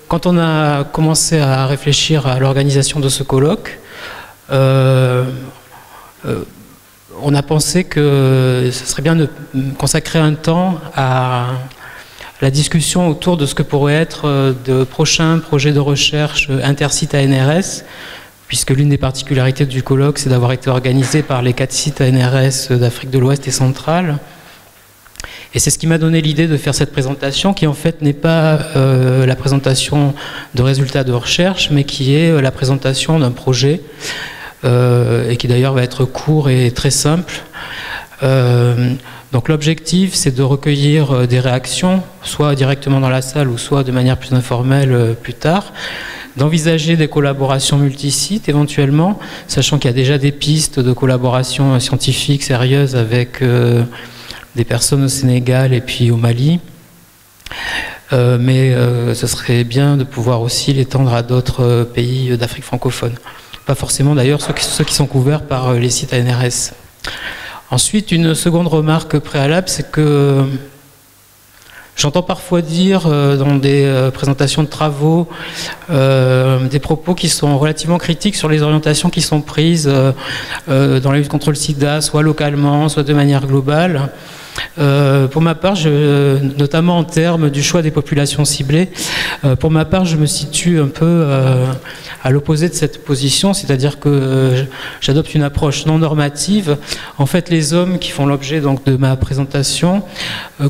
Quand on a commencé à réfléchir à l'organisation de ce colloque, on a pensé que ce serait bien de consacrer un temps à la discussion autour de ce que pourraient être de prochains projets de recherche intersites ANRS, puisque l'une des particularités du colloque, c'est d'avoir été organisé par les 4 sites ANRS d'Afrique de l'Ouest et centrale. Et c'est ce qui m'a donné l'idée de faire cette présentation, qui en fait n'est pas la présentation de résultats de recherche, mais qui est la présentation d'un projet, et qui d'ailleurs va être court et très simple. Donc l'objectif, c'est de recueillir des réactions, soit directement dans la salle, ou soit de manière plus informelle plus tard, d'envisager des collaborations multisites éventuellement, sachant qu'il y a déjà des pistes de collaboration scientifique sérieuse avec des personnes au Sénégal et puis au Mali. Mais ce serait bien de pouvoir aussi l'étendre à d'autres pays d'Afrique francophone. Pas forcément d'ailleurs ceux qui sont couverts par les sites ANRS. Ensuite, une seconde remarque préalable, c'est que j'entends parfois dire dans des présentations de travaux des propos qui sont relativement critiques sur les orientations qui sont prises dans la lutte contre le sida, soit localement, soit de manière globale. Pour ma part, notamment en termes du choix des populations ciblées, pour ma part, je me situe un peu à l'opposé de cette position, c'est-à-dire que j'adopte une approche non normative. En fait, les hommes qui font l'objet donc de ma présentation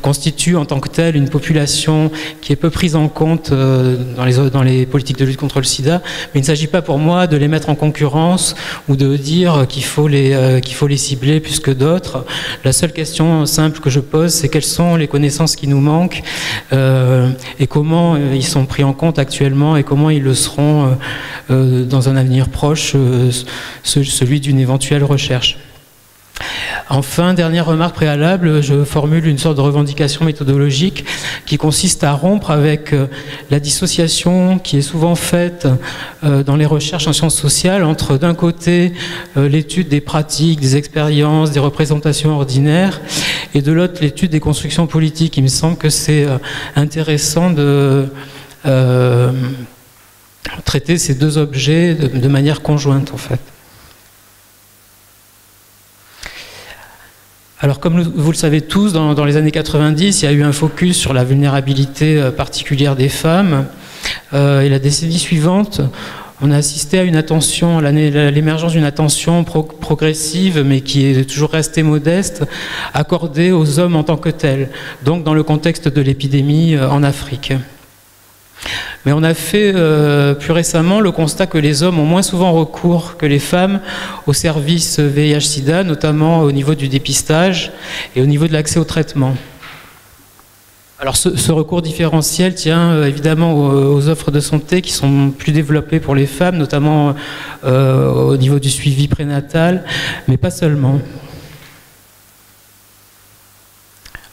constituent en tant que telle une population qui est peu prise en compte dans les politiques de lutte contre le sida, mais il ne s'agit pas pour moi de les mettre en concurrence ou de dire qu'il faut les cibler plus que d'autres. La seule question simple que je pose, c'est quelles sont les connaissances qui nous manquent et comment ils sont pris en compte actuellement et comment ils le seront dans un avenir proche, celui d'une éventuelle recherche. Enfin, dernière remarque préalable, je formule une sorte de revendication méthodologique qui consiste à rompre avec la dissociation qui est souvent faite dans les recherches en sciences sociales entre d'un côté l'étude des pratiques, des expériences, des représentations ordinaires et de l'autre l'étude des constructions politiques. Il me semble que c'est intéressant de traiter ces deux objets de manière conjointe en fait. Alors comme vous le savez tous, dans les années 90, il y a eu un focus sur la vulnérabilité particulière des femmes. Et la décennie suivante, on a assisté à une attention, à l'émergence d'une attention progressive, mais qui est toujours restée modeste, accordée aux hommes en tant que tels, donc dans le contexte de l'épidémie en Afrique. Mais on a fait plus récemment le constat que les hommes ont moins souvent recours que les femmes aux services VIH-Sida, notamment au niveau du dépistage et au niveau de l'accès au traitement. Alors ce recours différentiel tient évidemment aux offres de santé qui sont plus développées pour les femmes, notamment au niveau du suivi prénatal, mais pas seulement.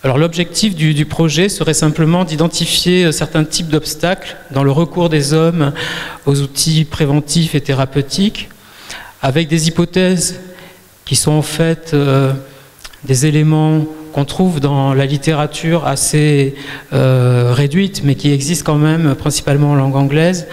Alors l'objectif du projet serait simplement d'identifier certains types d'obstacles dans le recours des hommes aux outils préventifs et thérapeutiques, avec des hypothèses qui sont en fait des éléments qu'on trouve dans la littérature assez réduite, mais qui existe quand même principalement en langue anglaise.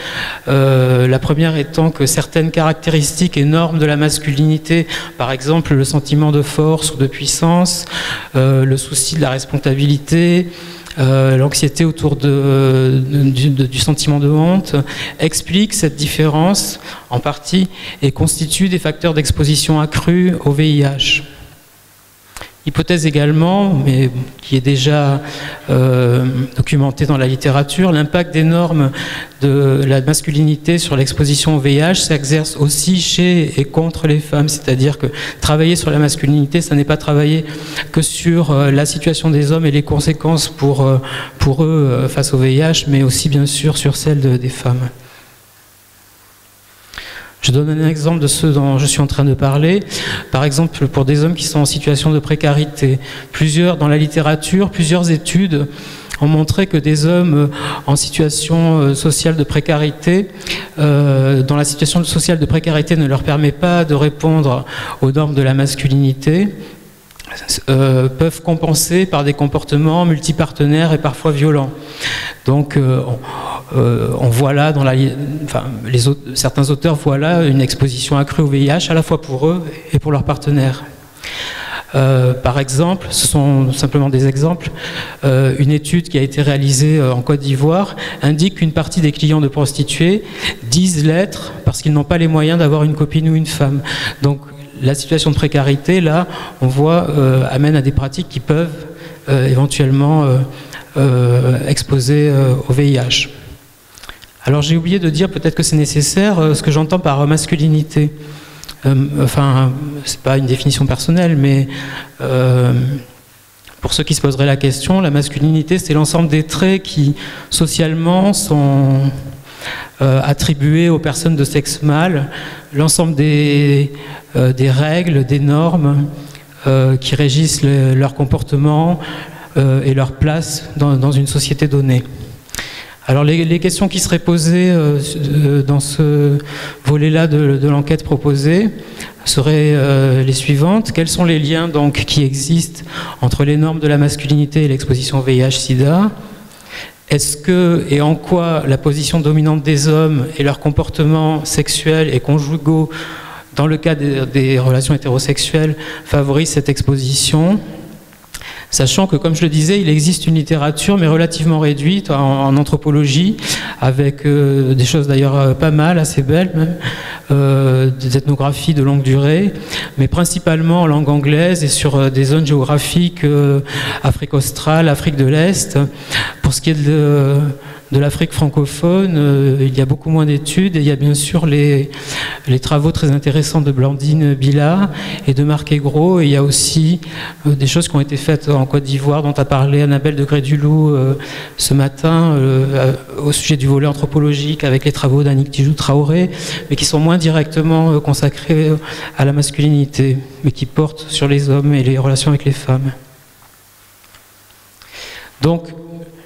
La première étant que certaines caractéristiques et normes de la masculinité, par exemple le sentiment de force ou de puissance, le souci de la responsabilité, l'anxiété autour du sentiment de honte, expliquent cette différence en partie et constituent des facteurs d'exposition accrue au VIH. Hypothèse également, mais qui est déjà documentée dans la littérature, l'impact des normes de la masculinité sur l'exposition au VIH s'exerce aussi chez et contre les femmes. C'est-à-dire que travailler sur la masculinité, ça n'est pas travailler que sur la situation des hommes et les conséquences pour eux face au VIH, mais aussi bien sûr sur celle des femmes. Je donne un exemple de ce dont je suis en train de parler. Par exemple, pour des hommes qui sont en situation de précarité. Dans la littérature, plusieurs études ont montré que des hommes en situation sociale de précarité, dont la situation sociale de précarité ne leur permet pas de répondre aux normes de la masculinité, peuvent compenser par des comportements multipartenaires et parfois violents. Donc on voit là, certains auteurs voient là une exposition accrue au VIH à la fois pour eux et pour leurs partenaires. Par exemple, ce sont simplement des exemples, une étude qui a été réalisée en Côte d'Ivoire indique qu'une partie des clients de prostituées disent l'être parce qu'ils n'ont pas les moyens d'avoir une copine ou une femme. Donc la situation de précarité, là, on voit, amène à des pratiques qui peuvent éventuellement exposer au VIH. Alors j'ai oublié de dire, peut-être que c'est nécessaire, ce que j'entends par masculinité. Enfin, c'est pas une définition personnelle, mais pour ceux qui se poseraient la question, la masculinité, c'est l'ensemble des traits qui, socialement, sont attribués aux personnes de sexe mâle, l'ensemble des règles, des normes qui régissent leur comportement et leur place dans une société donnée. Alors les questions qui seraient posées dans ce volet-là de l'enquête proposée seraient les suivantes. Quels sont les liens donc qui existent entre les normes de la masculinité et l'exposition au VIH/SIDA? Est-ce que et en quoi la position dominante des hommes et leurs comportements sexuels et conjugaux dans le cas des relations hétérosexuelles favorisent cette exposition? Sachant que, comme je le disais, il existe une littérature, mais relativement réduite en anthropologie, avec des choses d'ailleurs pas mal, assez belles même, des ethnographies de longue durée, mais principalement en langue anglaise et sur des zones géographiques, Afrique australe, Afrique de l'Est. Pour ce qui est de l'Afrique francophone, il y a beaucoup moins d'études, et il y a bien sûr les travaux très intéressants de Blandine Bila et de Marc Aigro, et il y a aussi des choses qui ont été faites en Côte d'Ivoire, dont a parlé Annabelle de Grédulou ce matin, au sujet du volet anthropologique, avec les travaux d'Annick Tijoux-Traoré, mais qui sont moins directement consacrés à la masculinité, mais qui portent sur les hommes et les relations avec les femmes. Donc,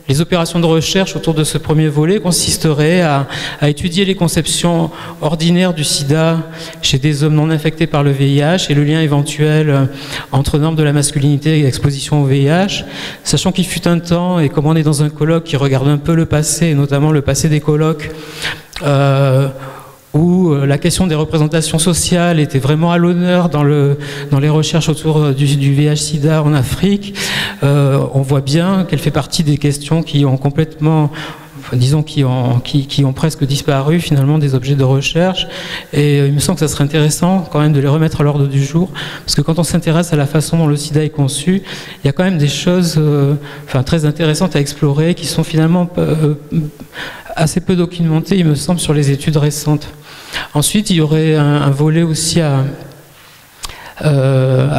les opérations de recherche autour de ce premier volet consisteraient à étudier les conceptions ordinaires du sida chez des hommes non infectés par le VIH et le lien éventuel entre normes de la masculinité et exposition au VIH, sachant qu'il fut un temps, et comme on est dans un colloque qui regarde un peu le passé, et notamment le passé des colloques, où la question des représentations sociales était vraiment à l'honneur dans les recherches autour du VIH/SIDA en Afrique, on voit bien qu'elle fait partie des questions qui ont complètement, disons, qui ont presque disparu finalement des objets de recherche, et il me semble que ça serait intéressant quand même de les remettre à l'ordre du jour, parce que quand on s'intéresse à la façon dont le sida est conçu, il y a quand même des choses très intéressantes à explorer qui sont finalement assez peu documentées, il me semble, sur les études récentes. Ensuite, il y aurait un volet aussi à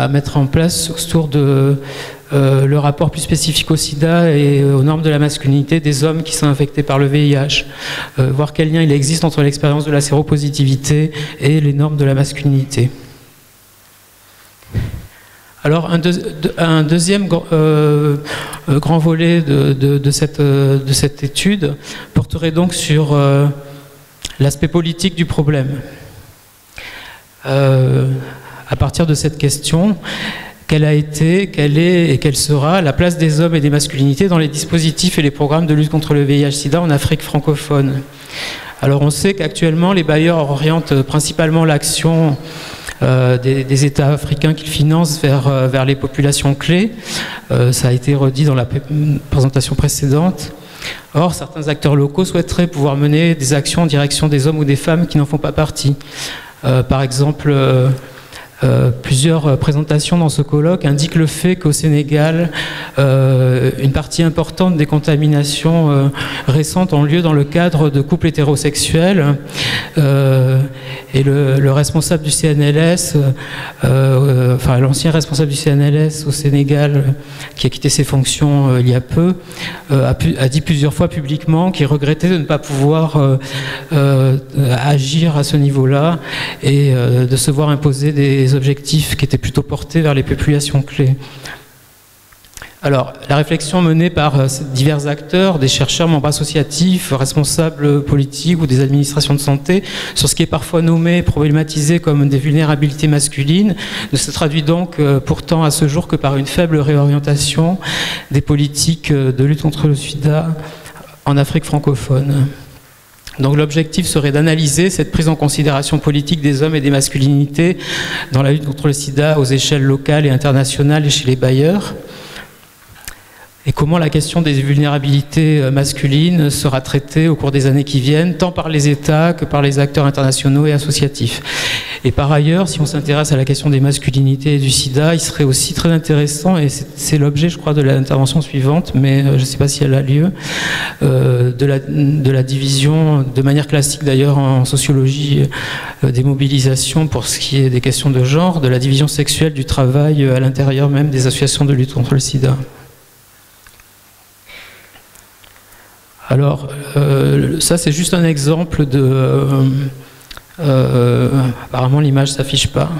mettre en place autour de le rapport plus spécifique au sida et aux normes de la masculinité des hommes qui sont infectés par le VIH, voir quel lien il existe entre l'expérience de la séropositivité et les normes de la masculinité. Alors, un deuxième grand volet de cette étude porterait donc sur l'aspect politique du problème. À partir de cette question, quelle a été, quelle est et quelle sera la place des hommes et des masculinités dans les dispositifs et les programmes de lutte contre le VIH/SIDA en Afrique francophone? Alors on sait qu'actuellement les bailleurs orientent principalement l'action des États africains qu'ils financent vers les populations clés. Ça a été redit dans la présentation précédente. Or, certains acteurs locaux souhaiteraient pouvoir mener des actions en direction des hommes ou des femmes qui n'en font pas partie. Par exemple, plusieurs présentations dans ce colloque indiquent le fait qu'au Sénégal, une partie importante des contaminations récentes ont lieu dans le cadre de couples hétérosexuels, et le responsable du CNLS, l'ancien responsable du CNLS au Sénégal, qui a quitté ses fonctions il y a peu, a dit plusieurs fois publiquement qu'il regrettait de ne pas pouvoir agir à ce niveau-là et de se voir imposer des objectifs qui étaient plutôt portés vers les populations clés. Alors, la réflexion menée par divers acteurs, des chercheurs, membres associatifs, responsables politiques ou des administrations de santé, sur ce qui est parfois nommé, problématisé comme des vulnérabilités masculines, ne se traduit donc pourtant à ce jour que par une faible réorientation des politiques de lutte contre le sida en Afrique francophone. Donc l'objectif serait d'analyser cette prise en considération politique des hommes et des masculinités dans la lutte contre le sida aux échelles locales et internationales et chez les bailleurs. Et comment la question des vulnérabilités masculines sera traitée au cours des années qui viennent, tant par les États que par les acteurs internationaux et associatifs. Et par ailleurs, si on s'intéresse à la question des masculinités et du sida, il serait aussi très intéressant, et c'est l'objet, je crois, de l'intervention suivante, mais je ne sais pas si elle a lieu, de la division, de manière classique d'ailleurs en sociologie, des mobilisations pour ce qui est des questions de genre, de la division sexuelle du travail à l'intérieur même des associations de lutte contre le sida. Alors, ça c'est juste un exemple de... apparemment l'image ne s'affiche pas.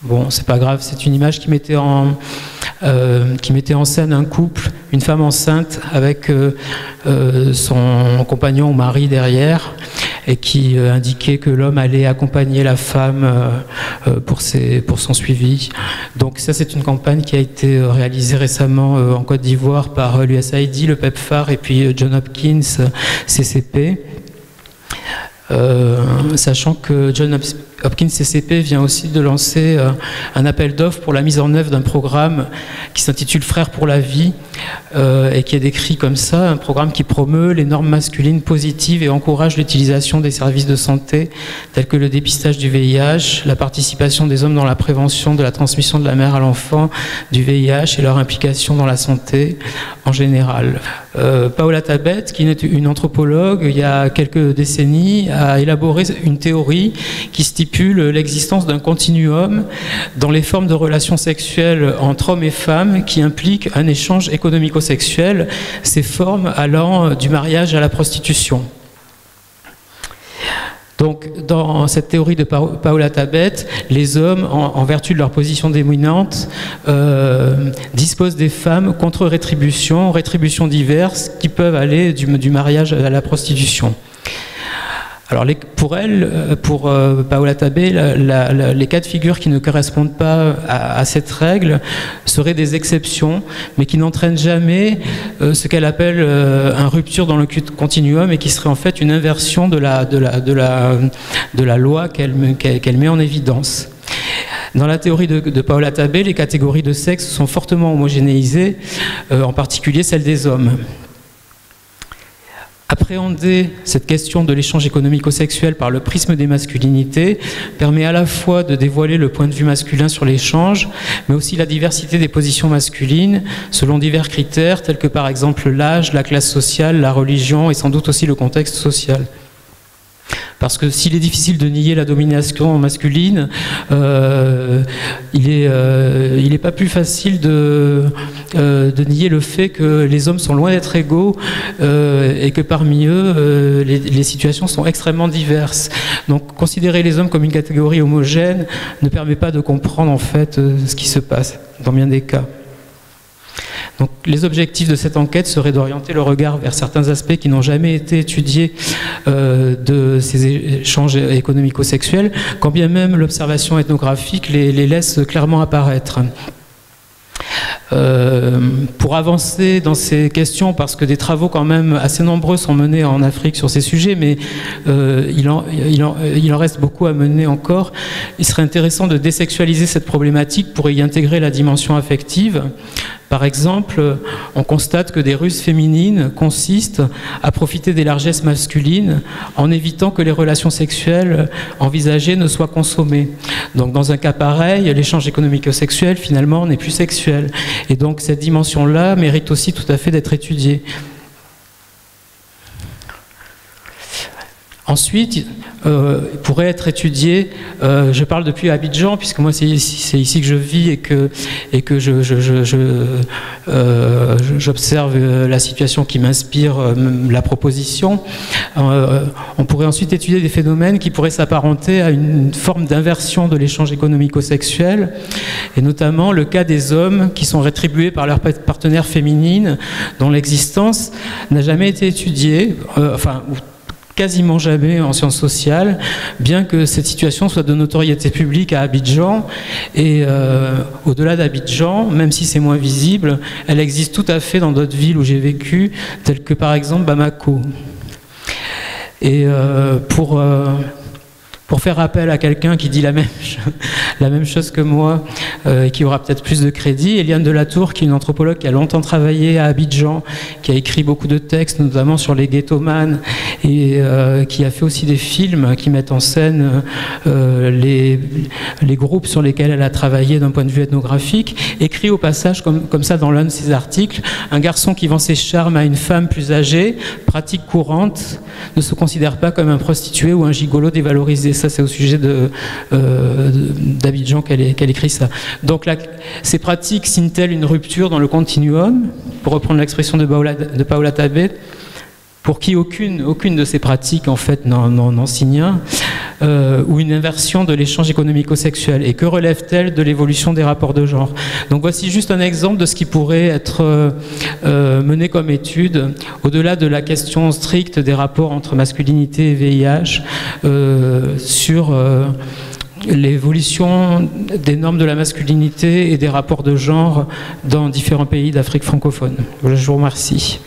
Bon, c'est pas grave, c'est une image qui mettait en scène un couple, une femme enceinte avec son compagnon ou mari derrière, et qui indiquait que l'homme allait accompagner la femme pour son suivi. Donc ça, c'est une campagne qui a été réalisée récemment en Côte d'Ivoire par l'USAID, le PEPFAR et puis Johns Hopkins CCP. Sachant que Johns Hopkins CCP vient aussi de lancer un appel d'offres pour la mise en œuvre d'un programme qui s'intitule Frères pour la vie et qui est décrit comme ça, un programme qui promeut les normes masculines positives et encourage l'utilisation des services de santé tels que le dépistage du VIH, la participation des hommes dans la prévention de la transmission de la mère à l'enfant du VIH et leur implication dans la santé en général. Paola Tabet, qui est une anthropologue, il y a quelques décennies, a élaboré une théorie qui stipule l'existence d'un continuum dans les formes de relations sexuelles entre hommes et femmes qui impliquent un échange économico-sexuel, ces formes allant du mariage à la prostitution. Donc, dans cette théorie de Paola Tabet, les hommes, en vertu de leur position dominante, disposent des femmes contre rétributions diverses qui peuvent aller du mariage à la prostitution. Alors pour elle, pour Paola Tabet, les cas de figure qui ne correspondent pas à cette règle seraient des exceptions, mais qui n'entraînent jamais ce qu'elle appelle une rupture dans le continuum et qui serait en fait une inversion de la loi qu'elle met en évidence. Dans la théorie de Paola Tabet, les catégories de sexe sont fortement homogénéisées, en particulier celles des hommes. Appréhender cette question de l'échange économico-sexuel par le prisme des masculinités permet à la fois de dévoiler le point de vue masculin sur l'échange, mais aussi la diversité des positions masculines selon divers critères tels que par exemple l'âge, la classe sociale, la religion et sans doute aussi le contexte social. Parce que s'il est difficile de nier la domination masculine, il n'est pas plus facile de nier le fait que les hommes sont loin d'être égaux et que parmi eux, les situations sont extrêmement diverses. Donc considérer les hommes comme une catégorie homogène ne permet pas de comprendre en fait ce qui se passe dans bien des cas. Donc, les objectifs de cette enquête seraient d'orienter le regard vers certains aspects qui n'ont jamais été étudiés de ces échanges économico-sexuels, quand bien même l'observation ethnographique les laisse clairement apparaître. Pour avancer dans ces questions, parce que des travaux quand même assez nombreux sont menés en Afrique sur ces sujets, mais il en reste beaucoup à mener encore, il serait intéressant de désexualiser cette problématique pour y intégrer la dimension affective. Par exemple, on constate que des ruses féminines consistent à profiter des largesses masculines en évitant que les relations sexuelles envisagées ne soient consommées. Donc dans un cas pareil, l'échange économico-sexuel finalement n'est plus sexuel. Et donc cette dimension-là mérite aussi tout à fait d'être étudiée. Ensuite, pourrait être étudié, je parle depuis Abidjan, puisque moi c'est ici que je vis et que j'observe la situation qui m'inspire la proposition. On pourrait ensuite étudier des phénomènes qui pourraient s'apparenter à une forme d'inversion de l'échange économico-sexuel, et notamment le cas des hommes qui sont rétribués par leurs partenaires féminines dont l'existence n'a jamais été étudiée, quasiment jamais en sciences sociales, bien que cette situation soit de notoriété publique à Abidjan. Et au-delà d'Abidjan, même si c'est moins visible, elle existe tout à fait dans d'autres villes où j'ai vécu, telles que par exemple Bamako. Et pour faire appel à quelqu'un qui dit la même chose que moi, et qui aura peut-être plus de crédit, Eliane Delatour, qui est une anthropologue qui a longtemps travaillé à Abidjan, qui a écrit beaucoup de textes, notamment sur les ghettomanes, et qui a fait aussi des films qui mettent en scène les groupes sur lesquels elle a travaillé d'un point de vue ethnographique, écrit au passage, comme ça dans l'un de ses articles, un garçon qui vend ses charmes à une femme plus âgée, pratique courante, ne se considère pas comme un prostitué ou un gigolo dévalorisé. Ça, c'est au sujet d'Abidjan qu'elle écrit ça. Donc là, ces pratiques signent-elles une rupture dans le continuum, pour reprendre l'expression de Paola Tabet, pour qui aucune de ces pratiques en fait n'en signe un, ou une inversion de l'échange économico-sexuel, et que relève-t-elle de l'évolution des rapports de genre? Donc voici juste un exemple de ce qui pourrait être mené comme étude, au-delà de la question stricte des rapports entre masculinité et VIH, sur l'évolution des normes de la masculinité et des rapports de genre dans différents pays d'Afrique francophone. Je vous remercie.